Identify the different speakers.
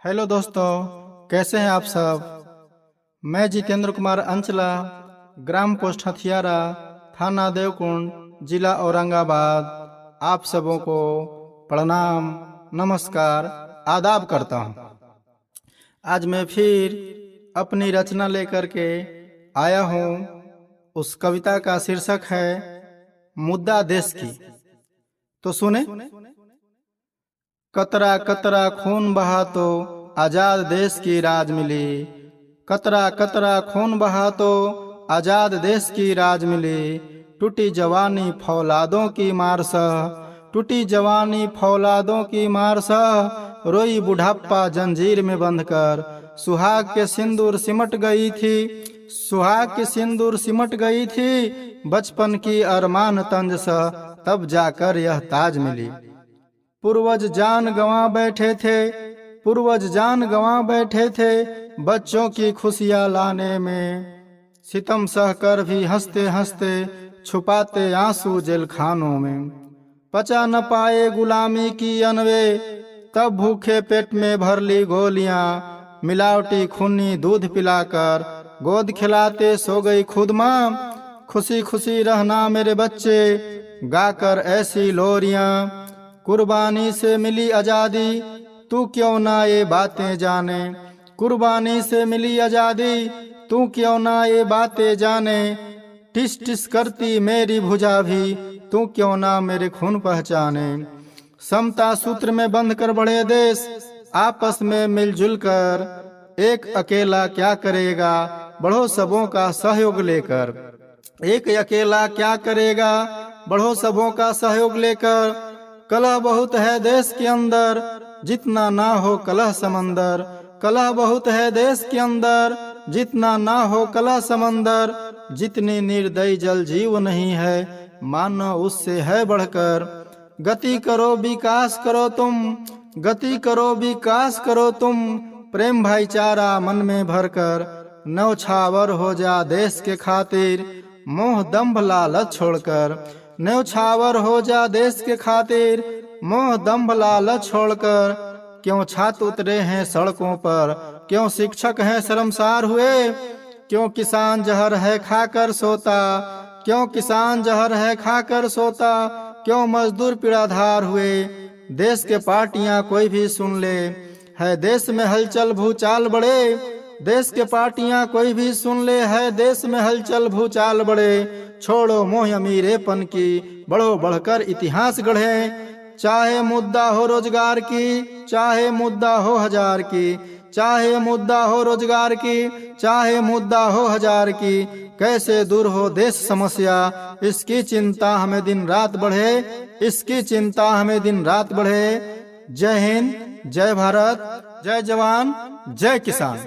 Speaker 1: Hello दोस्तों, कैसे हैं आप सब। मैं जितेंद्र कुमार अंचला, ग्राम पोस्ट हथियारा, थाना देवकुंड, जिला औरंगाबाद, आप सबों को प्रणाम, नमस्कार, आदाब करता हूं। आज मैं फिर अपनी रचना लेकर के आया हूं। उस कविता का शीर्षक है मुद्दा देश की। तो सुने। कतरा कतरा खून बहा तो आजाद देश की राज मिली। कतरा कतरा खून बहा तो आजाद देश की राज मिली। टूटी जवानी फौलादों की मार सह, टूटी जवानी फौलादों की मार सह। रोई बुढ़ापा जंजीर में बंध कर, सुहाग के सिंदूर सिमट गई थी। सुहाग के सिंदूर सिमट गई थी, बचपन की अरमान तंज सह, तब जाकर यह ताज मिली। पूर्वज जान गंवा बैठे थे, पूर्वज जान गंवा बैठे थे, बच्चों की खुशियां लाने में। सितम सहकर भी हंसते हंसते छुपाते आंसू जेल खानों में। पचा न पाए गुलामी की अनवे, तब भूखे पेट में भर ली गोलियां। मिलावटी खूनी दूध पिलाकर गोद खिलाते सो गई खुद माँ। खुशी खुशी रहना मेरे बच्चे, गाकर ऐसी लोरियां। कुर्बानी से मिली आजादी, तू क्यों ना ये बातें जाने। कुर्बानी से मिली आजादी, तू क्यों ना ये बातें जाने। टिस टिस करती मेरी भुजा भी, तू क्यों ना मेरे खून पहचाने। समता सूत्र में बंध कर बढ़े देश, आपस में मिलजुल कर। एक अकेला क्या करेगा, बढ़ो सबों का सहयोग लेकर। एक अकेला क्या करेगा, बढ़ो सबों का सहयोग लेकर। कलह बहुत है देश के अंदर, जितना ना हो कलह समंदर। कलह बहुत है देश के अंदर, जितना ना हो कलह समंदर। जितनी निर्दयी जल जीव नहीं है, मानो उससे है बढ़कर। गति करो विकास करो तुम, गति करो विकास करो तुम। प्रेम भाईचारा मन में भरकर, नौछावर हो जा देश के खातिर। मोह दंभ लालच छोड़कर, न्यौछावर हो जा देश के खातिर। मोह दंभ लालच छोड़कर। क्यों छात्र उतरे हैं सड़कों पर, क्यों शिक्षक हैं शर्मसार हुए। क्यों किसान जहर है खाकर सोता, क्यों किसान जहर है खाकर सोता। क्यों मजदूर पीड़ाधार हुए। देश के पार्टियां कोई भी सुन ले, है देश में हलचल भूचाल बढ़े। देश के पार्टियां कोई भी सुन ले, है देश में हलचल भूचाल बढ़े। छोड़ो मोह अमीरेपन की, बढ़ो बढ़कर इतिहास गढ़े। चाहे मुद्दा हो रोजगार की, चाहे मुद्दा हो हजार की। चाहे मुद्दा हो रोजगार की, चाहे मुद्दा हो हजार की। कैसे दूर हो देश समस्या, इसकी चिंता हमें दिन रात बढ़े। इसकी चिंता हमें दिन रात बढ़े। जय हिंद, जय भारत, जय जवान, जय किसान।